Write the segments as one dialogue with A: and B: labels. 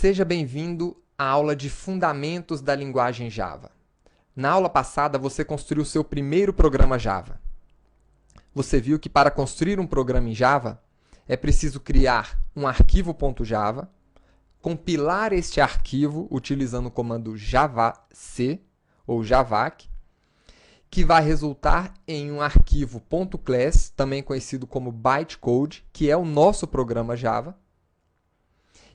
A: Seja bem-vindo à aula de Fundamentos da Linguagem Java. Na aula passada, você construiu seu primeiro programa Java. Você viu que para construir um programa em Java, é preciso criar um arquivo.java, compilar este arquivo utilizando o comando javac ou javac, que vai resultar em um arquivo .class, também conhecido como bytecode, que é o nosso programa Java.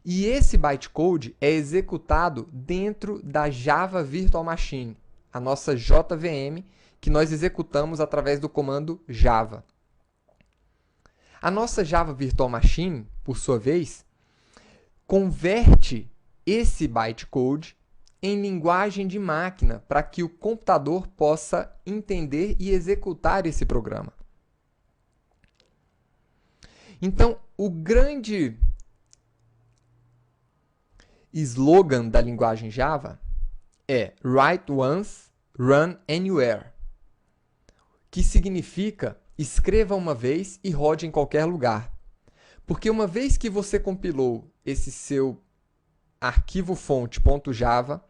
A: E esse bytecode é executado dentro da Java Virtual Machine, a nossa JVM, que nós executamos através do comando java. A nossa Java Virtual Machine, por sua vez, converte esse bytecode em linguagem de máquina para que o computador possa entender e executar esse programa. Então, o grande slogan da linguagem Java é Write Once, Run Anywhere, que significa escreva uma vez e rode em qualquer lugar. Porque uma vez que você compilou esse seu arquivo fonte.java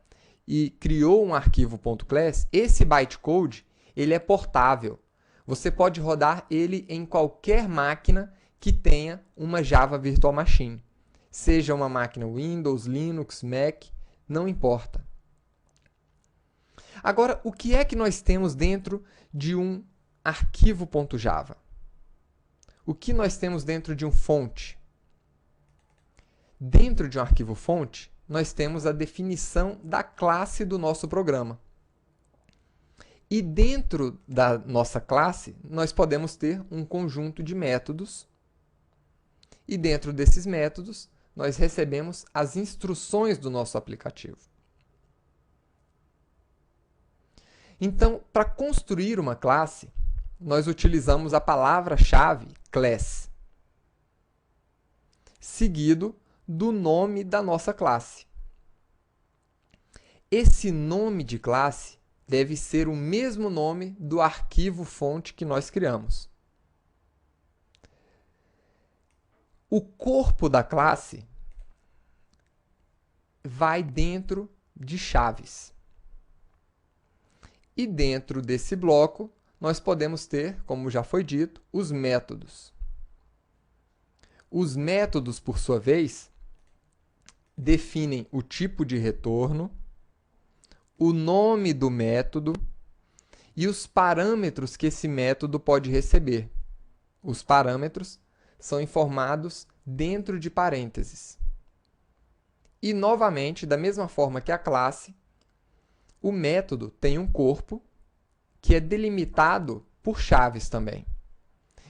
A: e criou um arquivo .class, esse bytecode ele é portável. Você pode rodar ele em qualquer máquina que tenha uma Java Virtual Machine. Seja uma máquina Windows, Linux, Mac, não importa. Agora, o que é que nós temos dentro de um arquivo.java? O que nós temos dentro de um fonte? Dentro de um arquivo fonte, nós temos a definição da classe do nosso programa. E dentro da nossa classe, nós podemos ter um conjunto de métodos. E dentro desses métodos, nós recebemos as instruções do nosso aplicativo. Então, para construir uma classe, nós utilizamos a palavra-chave class, seguido do nome da nossa classe. Esse nome de classe deve ser o mesmo nome do arquivo fonte que nós criamos. O corpo da classe vai dentro de chaves. E dentro desse bloco, nós podemos ter, como já foi dito, os métodos. Os métodos, por sua vez, definem o tipo de retorno, o nome do método e os parâmetros que esse método pode receber. Os parâmetros são informados dentro de parênteses. E, novamente, da mesma forma que a classe, o método tem um corpo que é delimitado por chaves também.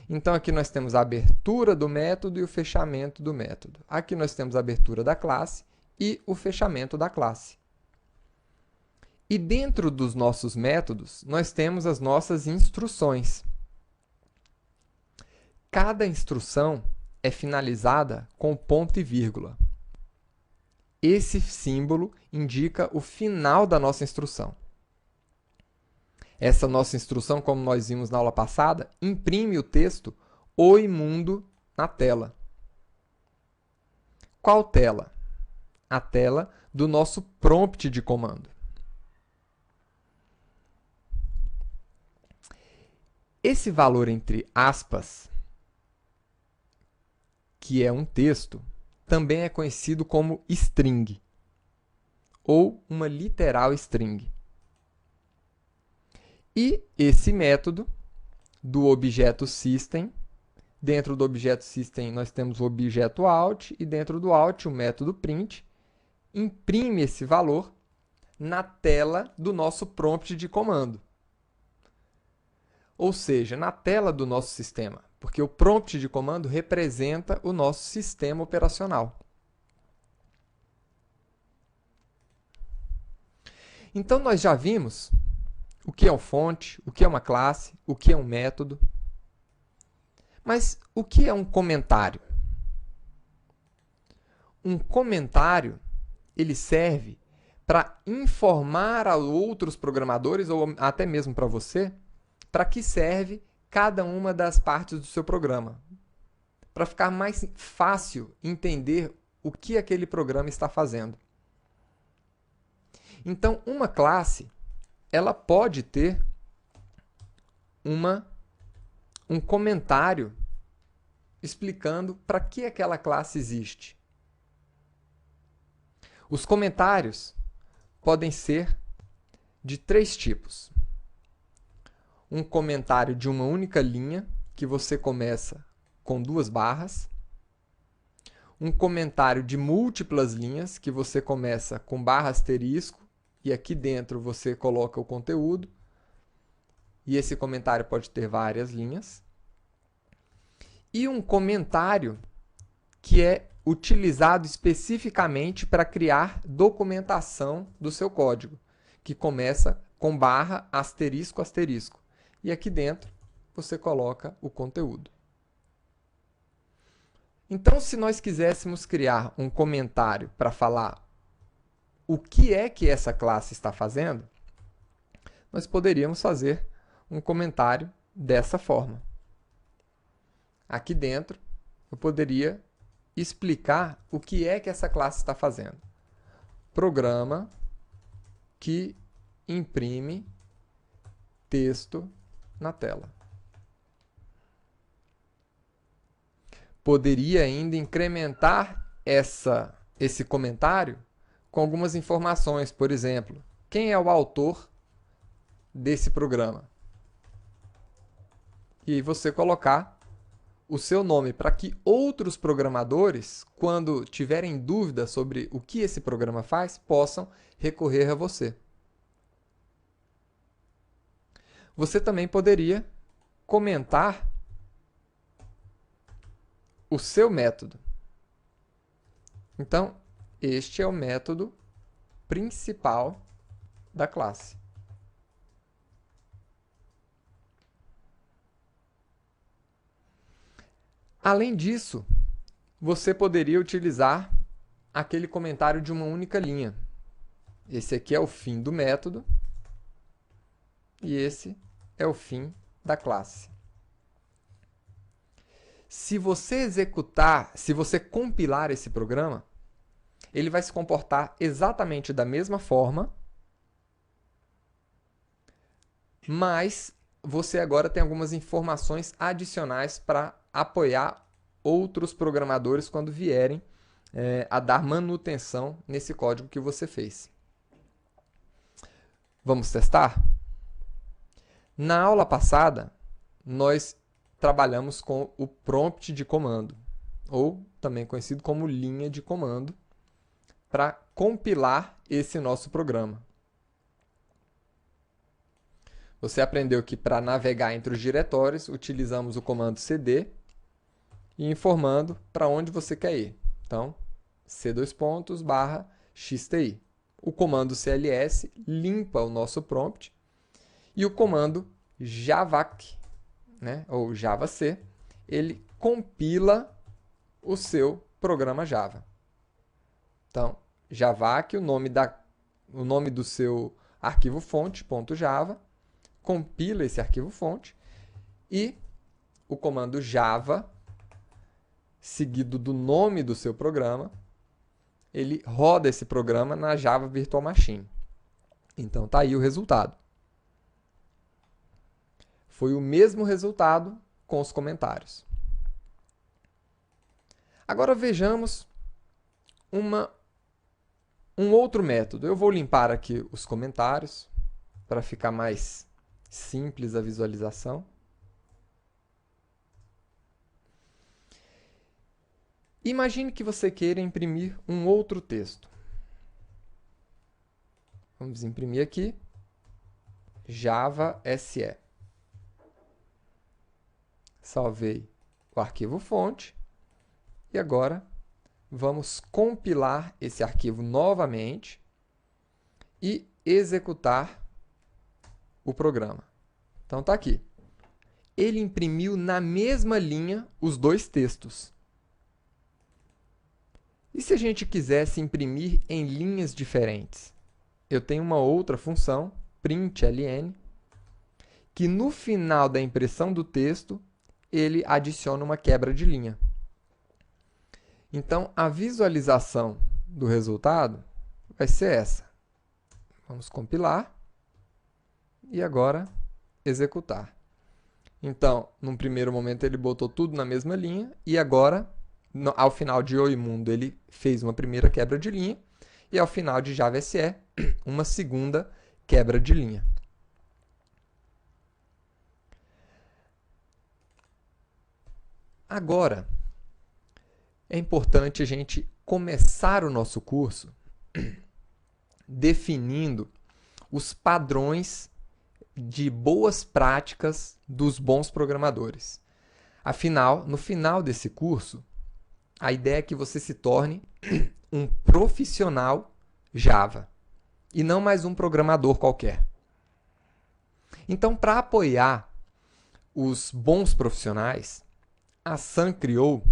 A: Então, aqui nós temos a abertura do método e o fechamento do método. Aqui nós temos a abertura da classe e o fechamento da classe. E dentro dos nossos métodos, nós temos as nossas instruções. Cada instrução é finalizada com ponto e vírgula. Esse símbolo indica o final da nossa instrução. Essa nossa instrução, como nós vimos na aula passada, imprime o texto Oi Mundo na tela. Qual tela? A tela do nosso prompt de comando. Esse valor entre aspas, que é um texto, também é conhecido como string, ou uma literal string. E esse método do objeto system, dentro do objeto system nós temos o objeto out, e dentro do out o método print, imprime esse valor na tela do nosso prompt de comando. Ou seja, na tela do nosso sistema, porque o prompt de comando representa o nosso sistema operacional. Então, nós já vimos o que é uma fonte, o que é uma classe, o que é um método. Mas o que é um comentário? Um comentário, ele serve para informar a outros programadores, ou até mesmo para você, para que serve cada uma das partes do seu programa. Para ficar mais fácil entender o que aquele programa está fazendo. Então, uma classe, ela pode ter um comentário explicando para que aquela classe existe. Os comentários podem ser de 3 tipos. Um comentário de uma única linha, que você começa com 2 barras. Um comentário de múltiplas linhas, que você começa com barra asterisco, e aqui dentro você coloca o conteúdo. E esse comentário pode ter várias linhas. E um comentário que é utilizado especificamente para criar documentação do seu código, que começa com barra, asterisco, asterisco. E aqui dentro você coloca o conteúdo. Então, se nós quiséssemos criar um comentário para falar o que é que essa classe está fazendo, nós poderíamos fazer um comentário dessa forma. Aqui dentro, eu poderia explicar o que é que essa classe está fazendo. Programa que imprime texto na tela. Poderia ainda incrementar esse comentário com algumas informações. Por exemplo, quem é o autor desse programa? E você colocar o seu nome para que outros programadores, quando tiverem dúvida sobre o que esse programa faz, possam recorrer a você. Você também poderia comentar o seu método. Então, este é o método principal da classe. Além disso, você poderia utilizar aquele comentário de uma única linha. Esse aqui é o fim do método e esse é o fim da classe. Se você compilar esse programa, ele vai se comportar exatamente da mesma forma, mas você agora tem algumas informações adicionais para apoiar outros programadores quando vierem a dar manutenção nesse código que você fez. Vamos testar? Na aula passada, nós trabalhamos com o prompt de comando, ou também conhecido como linha de comando, para compilar esse nosso programa. Você aprendeu que para navegar entre os diretórios, utilizamos o comando cd e informando para onde você quer ir. Então, c:/xti. O comando cls limpa o nosso prompt e o comando javac, ou javac, ele compila o seu programa Java. Então, javac, o nome do seu arquivo fonte, .java, compila esse arquivo fonte e o comando java, seguido do nome do seu programa, ele roda esse programa na Java Virtual Machine. Então, está aí o resultado. Foi o mesmo resultado com os comentários. Agora vejamos um outro método. Eu vou limpar aqui os comentários para ficar mais simples a visualização. Imagine que você queira imprimir um outro texto. Vamos imprimir aqui Java SE. Salvei o arquivo fonte e agora vamos compilar esse arquivo novamente e executar o programa. Então está aqui. Ele imprimiu na mesma linha os 2 textos. E se a gente quisesse imprimir em linhas diferentes? Eu tenho uma outra função, println, que no final da impressão do texto, ele adiciona uma quebra de linha. Então, a visualização do resultado vai ser essa. Vamos compilar e agora executar. Então, num primeiro momento ele botou tudo na mesma linha e agora, ao final de Oi Mundo, ele fez uma primeira quebra de linha e ao final de Java SE, uma segunda quebra de linha. Agora, é importante a gente começar o nosso curso definindo os padrões de boas práticas dos bons programadores. Afinal, no final desse curso, a ideia é que você se torne um profissional Java e não mais um programador qualquer. Então, para apoiar os bons profissionais, a Sun criou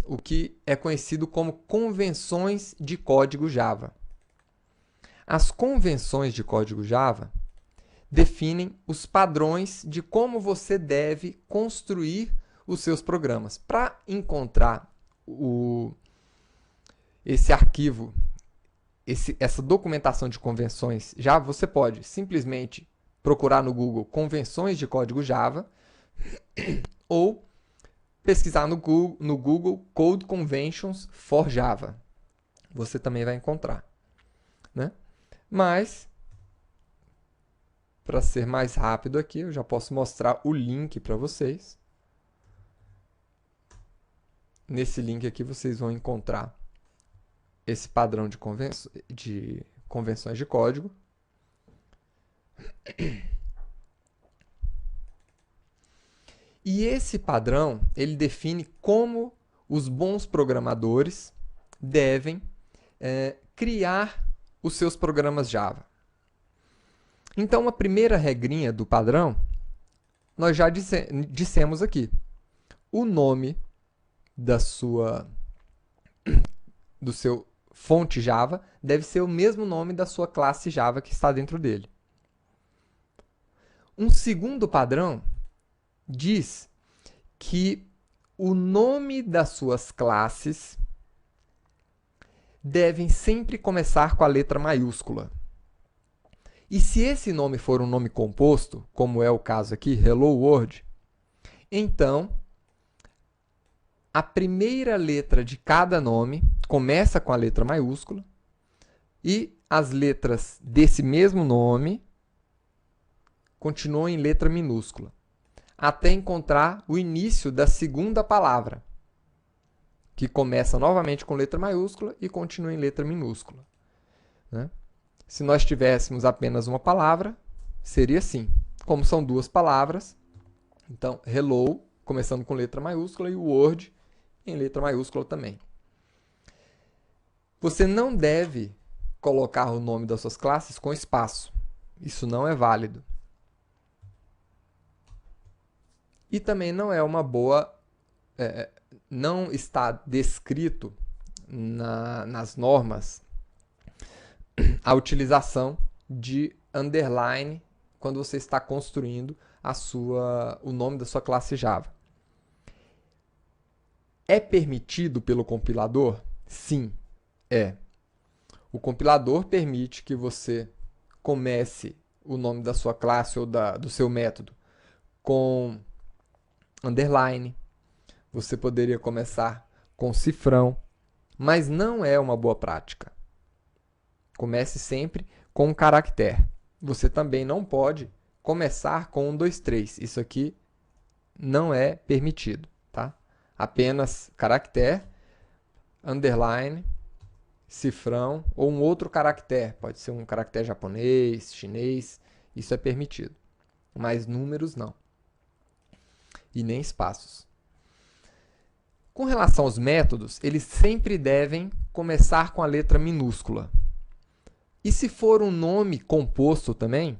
A: o que é conhecido como convenções de código Java. As convenções de código Java definem os padrões de como você deve construir os seus programas. Para encontrar esse arquivo, essa documentação de convenções Java, você pode simplesmente procurar no Google convenções de código Java ou pesquisar no Google Code Conventions for Java. Você também vai encontrar, né? Mas, para ser mais rápido aqui, eu já posso mostrar o link para vocês. Nesse link aqui vocês vão encontrar esse padrão de convenções de código. E esse padrão, ele define como os bons programadores devem criar os seus programas Java. Então, a primeira regrinha do padrão, nós já dissemos aqui. O nome do seu fonte Java deve ser o mesmo nome da sua classe Java que está dentro dele. Um segundo padrão diz que o nome das suas classes devem sempre começar com a letra maiúscula. E se esse nome for um nome composto, como é o caso aqui, Hello World, então a primeira letra de cada nome começa com a letra maiúscula e as letras desse mesmo nome continuam em letra minúscula, até encontrar o início da segunda palavra, que começa novamente com letra maiúscula e continua em letra minúscula, né? Se nós tivéssemos apenas uma palavra, seria assim. Como são duas palavras, então, hello, começando com letra maiúscula, e word em letra maiúscula também. Você não deve colocar o nome das suas classes com espaço. Isso não é válido. E também não é uma boa... não está descrito nas normas a utilização de underline quando você está construindo o nome da sua classe Java. É permitido pelo compilador? Sim, é. O compilador permite que você comece o nome da sua classe ou do seu método com underline. Você poderia começar com cifrão, mas não é uma boa prática. Comece sempre com um caractere. Você também não pode começar com 1, 2, 3. Isso aqui não é permitido, tá? Apenas caractere, underline, cifrão ou um outro caractere. Pode ser um caractere japonês, chinês. Isso é permitido. Mas números não. E nem espaços. Com relação aos métodos, eles sempre devem começar com a letra minúscula. E se for um nome composto também,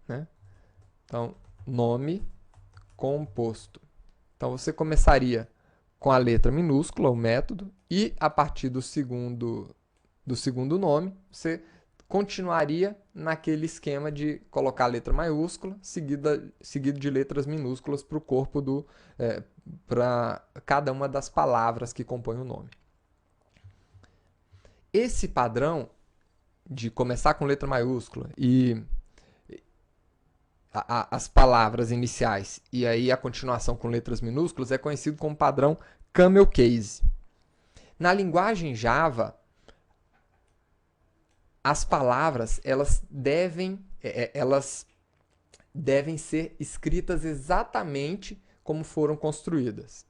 A: né? Então, nome composto. Então, você começaria com a letra minúscula, o método, e a partir do segundo nome, você continuaria naquele esquema de colocar a letra maiúscula seguido de letras minúsculas para o corpo para cada uma das palavras que compõem o nome. Esse padrão de começar com letra maiúscula e as palavras iniciais e aí a continuação com letras minúsculas é conhecido como padrão Camel Case. Na linguagem Java, as palavras elas devem ser escritas exatamente como foram construídas.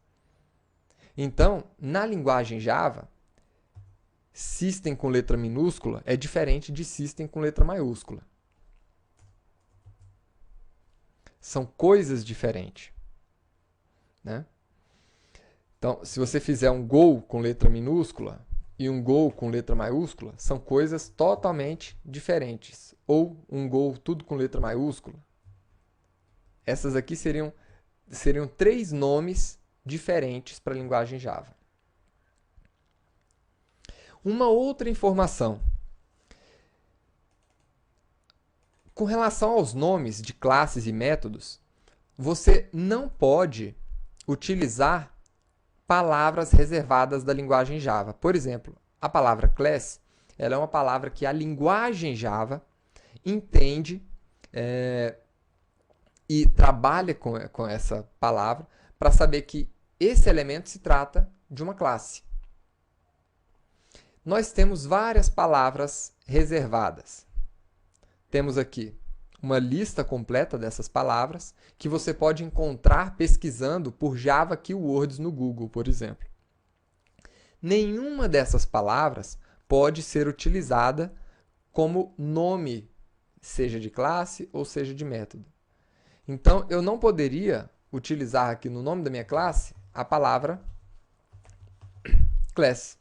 A: Então, na linguagem Java, System com letra minúscula é diferente de System com letra maiúscula. São coisas diferentes, né? Então, se você fizer um Go com letra minúscula e um Go com letra maiúscula, são coisas totalmente diferentes. Ou um Go tudo com letra maiúscula. Essas aqui seriam 3 nomes diferentes para a linguagem Java. Uma outra informação. Com relação aos nomes de classes e métodos, você não pode utilizar palavras reservadas da linguagem Java. Por exemplo, a palavra class ela é uma palavra que a linguagem Java entende e trabalha com essa palavra para saber que esse elemento se trata de uma classe. Nós temos várias palavras reservadas. Temos aqui uma lista completa dessas palavras que você pode encontrar pesquisando por Java Keywords no Google, por exemplo. Nenhuma dessas palavras pode ser utilizada como nome, seja de classe ou seja de método. Então, eu não poderia utilizar aqui no nome da minha classe a palavra class.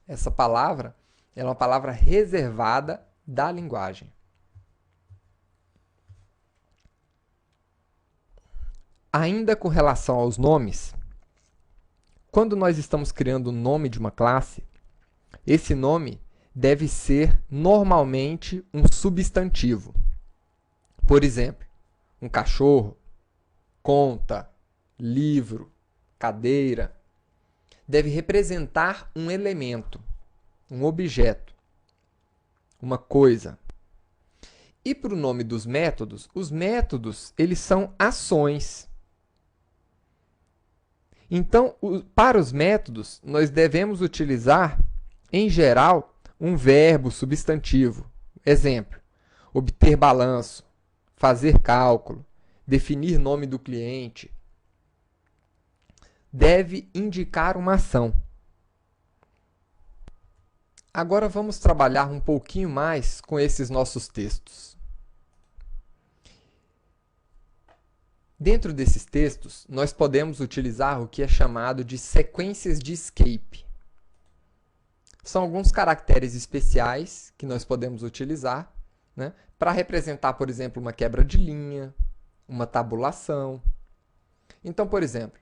A: Essa palavra é uma palavra reservada da linguagem. Ainda com relação aos nomes, quando nós estamos criando o nome de uma classe, esse nome deve ser normalmente um substantivo. Por exemplo, um cachorro, conta, livro, cadeira. Deve representar um elemento, um objeto, uma coisa. E para o nome dos métodos, os métodos eles são ações. Então, para os métodos, nós devemos utilizar, em geral, um verbo substantivo. Exemplo, obter balanço, fazer cálculo, definir nome do cliente. Deve indicar uma ação. Agora vamos trabalhar um pouquinho mais com esses nossos textos. Dentro desses textos, nós podemos utilizar o que é chamado de sequências de escape. São alguns caracteres especiais que nós podemos utilizar, né, para representar, por exemplo, uma quebra de linha, uma tabulação. Então, por exemplo,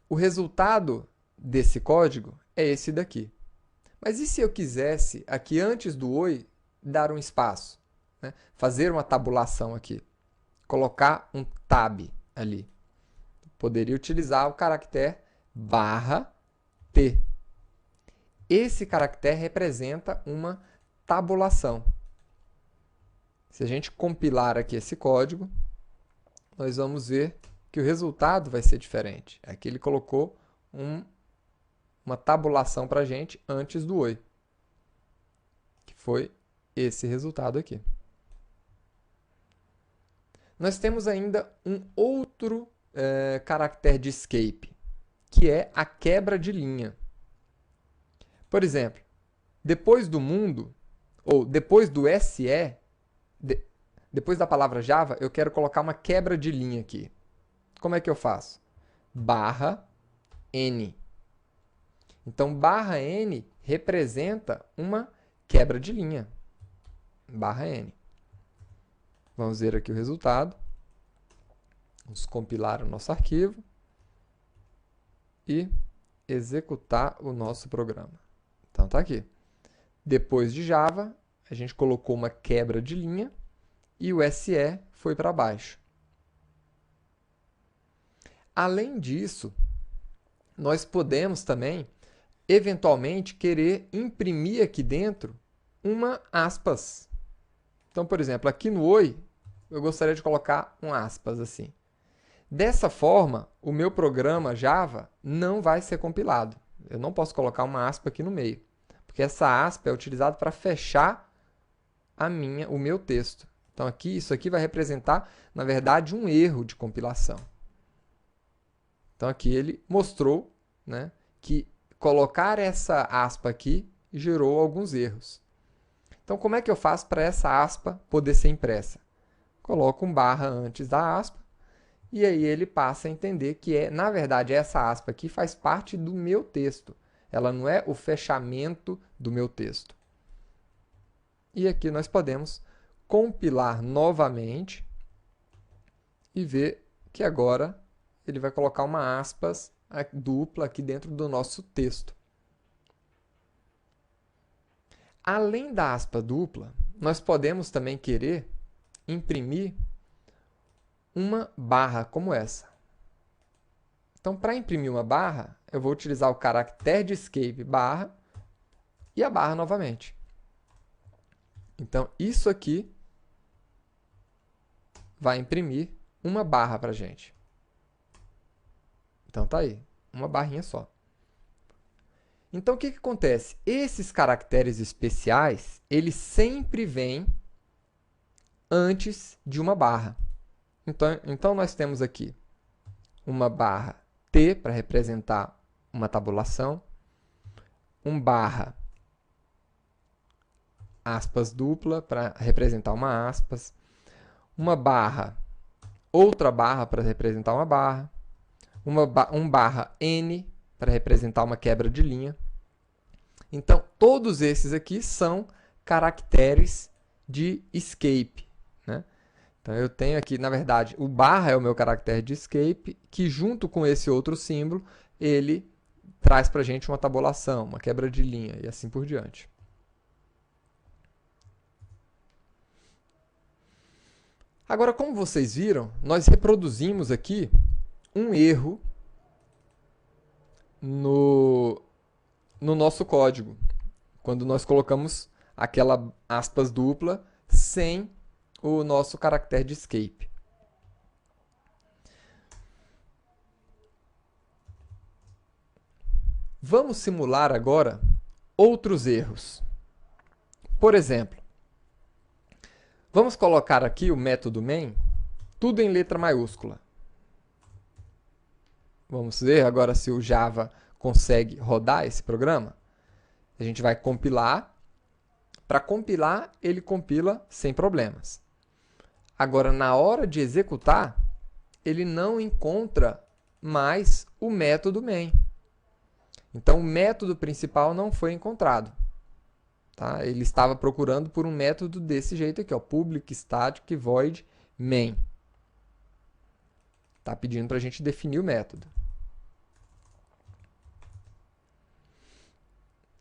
A: o resultado desse código é esse daqui. Mas e se eu quisesse, aqui antes do oi, dar um espaço? Né? Fazer uma tabulação aqui. Colocar um tab ali. Poderia utilizar o caractere /t. Esse caractere representa uma tabulação. Se a gente compilar aqui esse código, nós vamos ver que o resultado vai ser diferente. Aqui ele colocou uma tabulação para a gente antes do oi, que foi esse resultado aqui. Nós temos ainda um outro caractere de escape, que é a quebra de linha. Por exemplo, depois do mundo, ou depois do SE, depois da palavra Java, eu quero colocar uma quebra de linha aqui. Como é que eu faço? /n. Então, /n representa uma quebra de linha. /n. Vamos ver aqui o resultado. Vamos compilar o nosso arquivo e executar o nosso programa. Então, está aqui. Depois de Java, a gente colocou uma quebra de linha e o SE foi para baixo. Além disso, nós podemos também, eventualmente, querer imprimir aqui dentro uma aspas. Então, por exemplo, aqui no Oi, eu gostaria de colocar um aspas assim. Dessa forma, o meu programa Java não vai ser compilado. Eu não posso colocar uma aspa aqui no meio, porque essa aspa é utilizada para fechar o meu texto. Então, isso aqui vai representar, na verdade, um erro de compilação. Então, aqui ele mostrou, né, que colocar essa aspa aqui gerou alguns erros. Então, como é que eu faço para essa aspa poder ser impressa? Coloco um barra antes da aspa, e aí ele passa a entender que, na verdade, essa aspa aqui faz parte do meu texto. Ela não é o fechamento do meu texto. E aqui nós podemos compilar novamente e ver que agora ele vai colocar uma aspas dupla aqui dentro do nosso texto. Além da aspa dupla, nós podemos também querer imprimir uma barra como essa. Então, para imprimir uma barra, eu vou utilizar o caractere de escape barra e a barra novamente. Então, isso aqui vai imprimir uma barra para a gente. Então, tá aí, uma barrinha só. Então, o que acontece? Esses caracteres especiais, eles sempre vêm antes de uma barra. Então nós temos aqui uma barra T para representar uma tabulação, um barra aspas dupla para representar uma aspas, uma barra, outra barra para representar uma barra, um barra N para representar uma quebra de linha. Então, todos esses aqui são caracteres de escape, né? Então, eu tenho aqui, na verdade, o barra é o meu caractere de escape, que junto com esse outro símbolo, ele traz para a gente uma tabulação, uma quebra de linha e assim por diante. Agora, como vocês viram, nós reproduzimos aqui um erro no nosso código, quando nós colocamos aquela aspas dupla sem o nosso caractere de escape. Vamos simular agora outros erros. Por exemplo, vamos colocar aqui o método main, tudo em letra maiúscula. Vamos ver agora se o Java consegue rodar esse programa. A gente vai compilar. Para compilar, ele compila sem problemas. Agora, na hora de executar, ele não encontra mais o método main. Então, o método principal não foi encontrado. Tá? Ele estava procurando por um método desse jeito aqui, ó, public static void main. Está pedindo para a gente definir o método.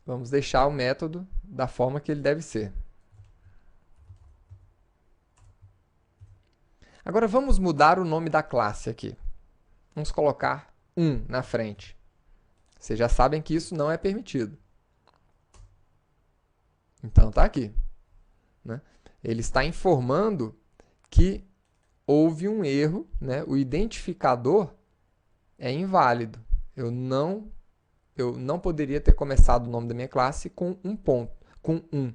A: Vamos deixar o método da forma que ele deve ser. Agora vamos mudar o nome da classe aqui. Vamos colocar 1 na frente. Vocês já sabem que isso não é permitido. Então está aqui, né? Ele está informando que houve um erro, né? O identificador é inválido. Eu não poderia ter começado o nome da minha classe com um ponto, com 1.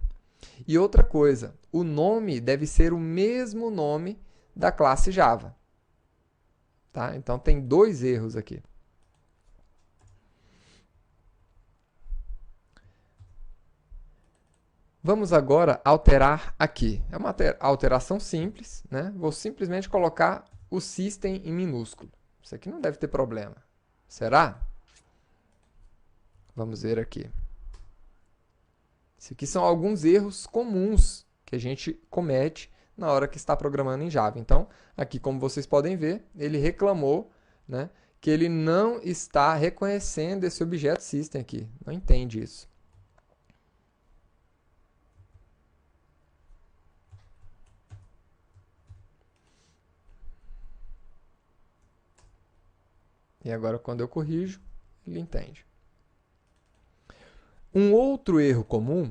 A: E outra coisa, o nome deve ser o mesmo nome da classe Java. Tá? Então, tem 2 erros aqui. Vamos agora alterar aqui. É uma alteração simples, né? Vou simplesmente colocar o system em minúsculo. Isso aqui não deve ter problema. Será? Vamos ver aqui. Esses aqui são alguns erros comuns que a gente comete na hora que está programando em Java. Então, aqui, como vocês podem ver, ele reclamou, né, que ele não está reconhecendo esse objeto system aqui. Não entende isso. E agora, quando eu corrijo, ele entende. Um outro erro comum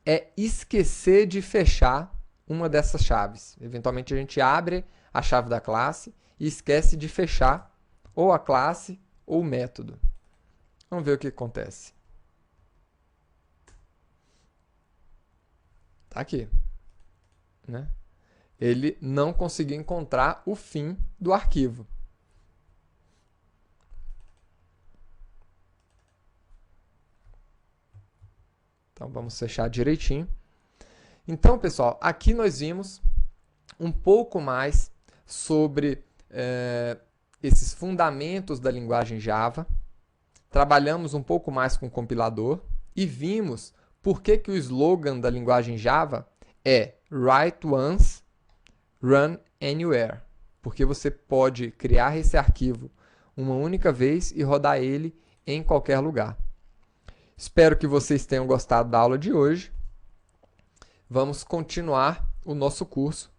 A: é esquecer de fechar uma dessas chaves. Eventualmente, a gente abre a chave da classe e esquece de fechar ou a classe ou o método. Vamos ver o que acontece. Tá aqui, né? Ele não conseguiu encontrar o fim do arquivo. Então, vamos fechar direitinho. Então, pessoal, aqui nós vimos um pouco mais sobre esses fundamentos da linguagem Java. Trabalhamos um pouco mais com o compilador e vimos por que o slogan da linguagem Java é Write Once, Run Anywhere. Porque você pode criar esse arquivo uma única vez e rodar ele em qualquer lugar. Espero que vocês tenham gostado da aula de hoje. Vamos continuar o nosso curso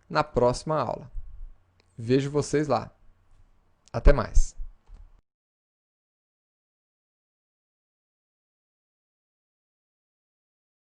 A: na próxima aula. Vejo vocês lá. Até mais.